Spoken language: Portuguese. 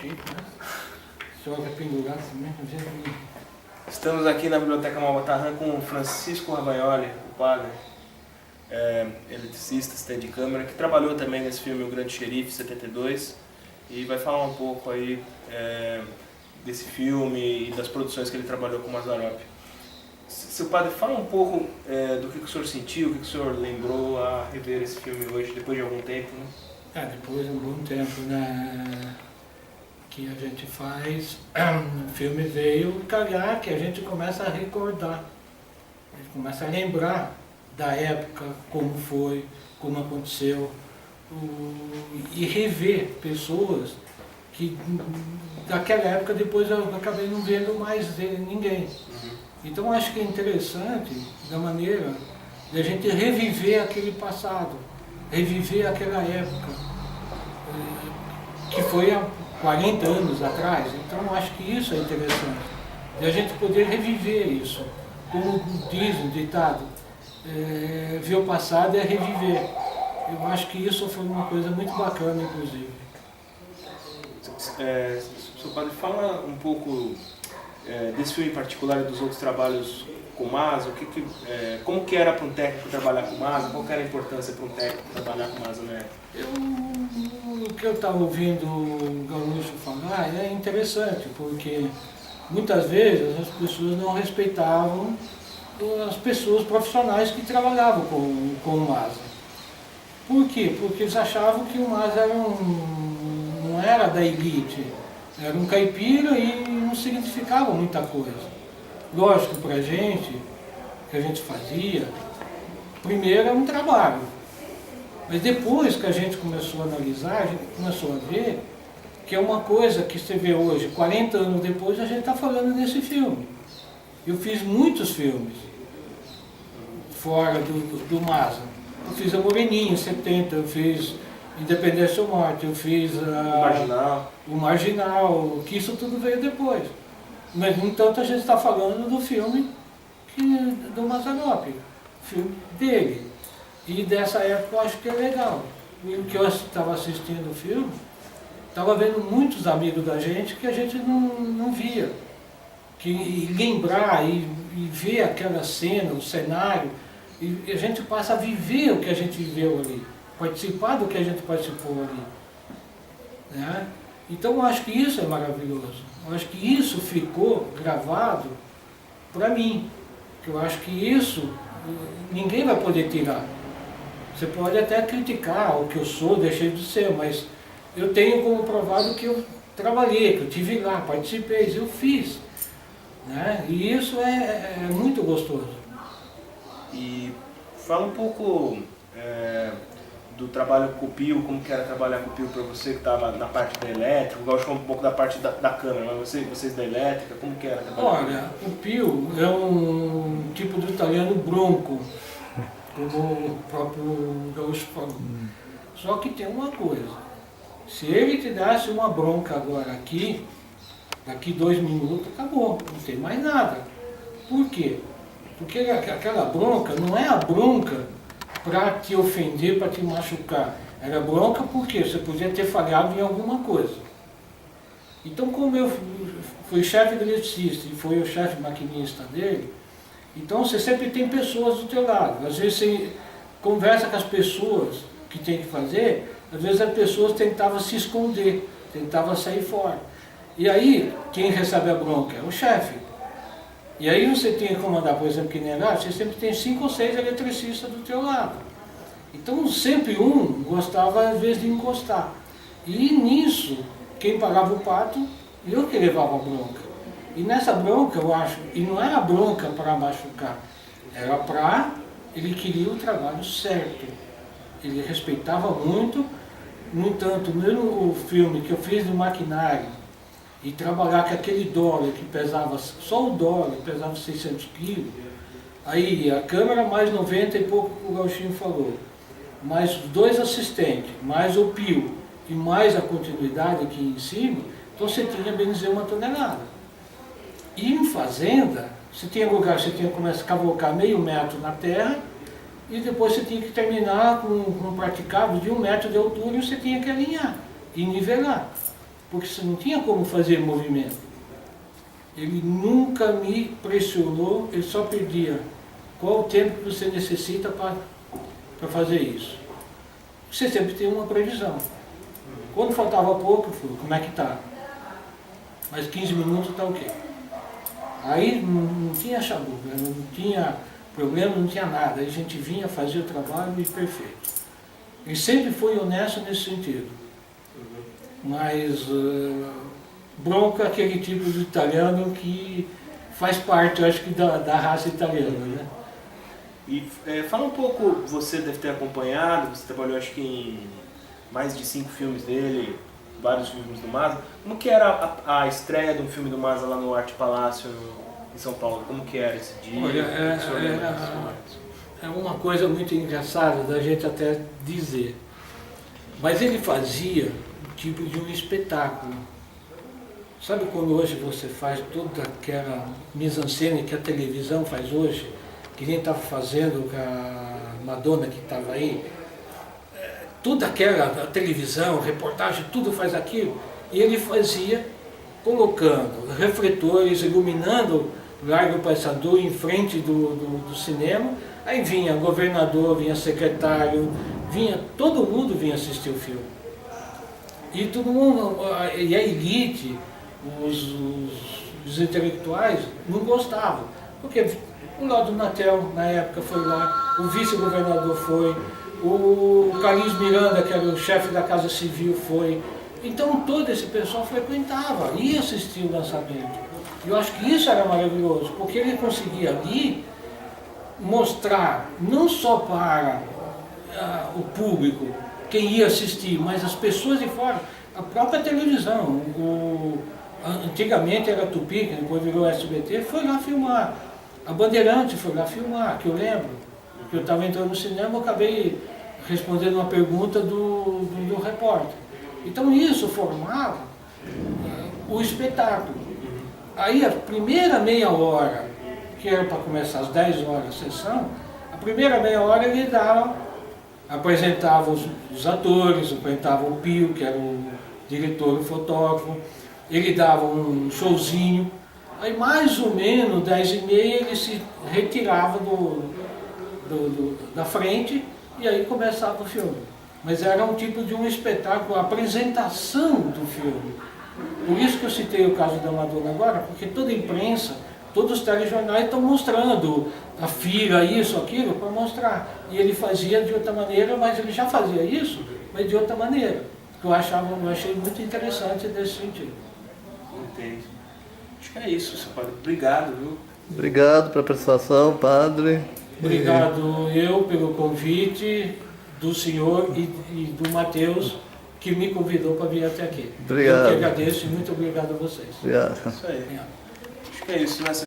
chique, né? Só vai pendurar assim mesmo. Estamos aqui na Biblioteca Malbatarran com o Francisco Rabagnoli, o padre, eletricista, assistente de câmera, que trabalhou também nesse filme O Grande Xerife, 72, e vai falar um pouco aí desse filme e das produções que ele trabalhou com o Mazzaropi. Seu padre, fala um pouco do que o senhor sentiu, o que o senhor lembrou a rever esse filme hoje, depois de algum tempo, né? Depois de um bom tempo, né, que a gente faz, o filme veio calhar que a gente começa a recordar, a gente começa a lembrar da época, como foi, como aconteceu, e rever pessoas que daquela época depois eu acabei não vendo mais ninguém. Então acho que é interessante da maneira de a gente reviver aquele passado, reviver aquela época, que foi há 40 anos atrás. Então acho que isso é interessante, de a gente poder reviver isso. Como diz o ditado, ver o passado é reviver. Eu acho que isso foi uma coisa muito bacana, inclusive. Seu padre, fala um pouco desse filme em particular e dos outros trabalhos com o Mazza, como que era para um técnico trabalhar com o Mazza, qual que era a importância para um técnico trabalhar com o Mazza na época? O que eu estava ouvindo o Gaúcho falar é interessante, porque muitas vezes as pessoas não respeitavam as pessoas profissionais que trabalhavam com o Mazza. Por quê? Porque eles achavam que o Mazza não era da elite, era um caipira e não significava muita coisa. Lógico, para a gente, o que a gente fazia, primeiro era um trabalho, mas depois que a gente começou a analisar, a gente começou a ver que é uma coisa que você vê hoje, 40 anos depois, a gente está falando desse filme. Eu fiz muitos filmes fora do Mazza. Eu fiz a Moreninha em 70, eu fiz Independência ou Morte, eu fiz o Marginal, que isso tudo veio depois. Mas, no entanto, a gente está falando do filme do Mazzaropi, filme dele. E dessa época eu acho que é legal. E o que eu estava assistindo o filme, estava vendo muitos amigos da gente que a gente não via. E lembrar e ver aquela cena, o cenário, e a gente passa a viver o que a gente viveu ali, participar do que a gente participou ali. Né? Então eu acho que isso é maravilhoso. Eu acho que isso ficou gravado para mim. Eu acho que isso ninguém vai poder tirar. Você pode até criticar o que eu sou, deixei de ser, mas eu tenho como provado que eu trabalhei, que eu estive lá, participei, eu fiz. Né? E isso é muito gostoso. E fala um pouco do trabalho com o Pio, como que era trabalhar com o Pio para você que estava na parte da elétrica, o Gaúcho falou um pouco da parte da câmera, mas vocês da elétrica, como que era trabalhar? Olha, o Pio é um tipo do italiano bronco, como o próprio Gaúcho falou. Só que tem uma coisa, se ele te desse uma bronca agora aqui, daqui 2 minutos acabou, não tem mais nada. Por quê? Porque aquela bronca não é a bronca para te ofender, para te machucar. Era bronca porque você podia ter falhado em alguma coisa. Então, como eu fui chefe de eletricista e fui o chefe maquinista dele, então você sempre tem pessoas do teu lado. Às vezes você conversa com as pessoas que tem que fazer, às vezes as pessoas tentavam se esconder, tentavam sair fora. E aí, quem recebe a bronca é o chefe. E aí você tem que comandar, por exemplo, que nem lá, você sempre tem 5 ou 6 eletricistas do teu lado. Então sempre um gostava às vezes de encostar. E nisso, quem pagava o pato, eu que levava a bronca. E nessa bronca, eu acho, e não era bronca para machucar, era para, ele queria o trabalho certo. Ele respeitava muito, no entanto, no filme que eu fiz do maquinário, e trabalhar com aquele dólar que pesava, só o dólar pesava 600 quilos, aí a câmera mais 90 e pouco que o Gauchinho falou, mais os 2 assistentes, mais o Pio e mais a continuidade aqui em cima, então você tinha bem dizer 1 tonelada. E em fazenda, você tinha lugar, você tinha que começar a cavocar meio metro na terra, e depois você tinha que terminar com um praticável de 1 metro de altura e você tinha que alinhar e nivelar. porque você não tinha como fazer movimento. Ele nunca me pressionou, ele só pedia qual o tempo que você necessita para fazer isso. Você sempre tem uma previsão. Quando faltava pouco, eu falei, como é que está? Mais 15 minutos está ok. Aí não tinha chabuca, não tinha problema, não tinha nada. Aí a gente vinha, fazia o trabalho e perfeito. Ele sempre foi honesto nesse sentido. Mas bronca é aquele tipo de italiano que faz parte, eu acho que, da raça italiana, né? E fala um pouco, você deve ter acompanhado, você trabalhou acho que em mais de 5 filmes dele, vários filmes do Mazza. Como que era a estreia de um filme do Mazza lá no Arte Palácio em São Paulo? Como que era esse dia? Olha, é uma coisa muito engraçada da gente até dizer. Mas ele fazia o tipo de um espetáculo. Sabe quando hoje você faz toda aquela mise-en-scène que a televisão faz hoje, que nem estava fazendo com a Madonna que estava aí? Toda aquela a televisão, reportagem, tudo faz aquilo. E ele fazia colocando refletores, iluminando o Largo Paissandu em frente do cinema. Aí vinha governador, vinha secretário, todo mundo vinha assistir o filme. E todo mundo, e a elite, os intelectuais não gostavam. Porque o Laudo Natel, na época, foi lá, o vice-governador foi, o Carlinhos Miranda, que era o chefe da Casa Civil, foi. Então todo esse pessoal frequentava, ia assistir o lançamento. E eu acho que isso era maravilhoso, porque ele conseguia ali mostrar, não só para o público, quem ia assistir, mas as pessoas de fora, a própria televisão. Antigamente era Tupi, que depois virou SBT, foi lá filmar. A Bandeirante foi lá filmar, que eu lembro. Que eu estava entrando no cinema, eu acabei respondendo uma pergunta do repórter. Então isso formava o espetáculo. Aí a primeira meia hora, que era para começar às 10 horas a sessão, a primeira meia hora ele apresentava os atores, apresentava o Pio, que era o diretor e fotógrafo, ele dava um showzinho, aí mais ou menos 10h30 ele se retirava da frente e aí começava o filme. Mas era um tipo de um espetáculo, a apresentação do filme. Por isso que eu citei o caso da Madonna agora, porque toda a imprensa, todos os telejornais estão mostrando a fila, isso, aquilo, para mostrar. E ele fazia de outra maneira, mas ele já fazia isso, mas de outra maneira. Que eu achei muito interessante nesse sentido. Entendi. Acho que é isso, seu padre. Obrigado, viu? Obrigado pela participação, padre. Obrigado eu pelo convite do senhor e do Matheus, que me convidou para vir até aqui. Obrigado. Eu que agradeço e muito obrigado a vocês. Obrigado. Isso aí. Obrigado. Acho que é isso, né?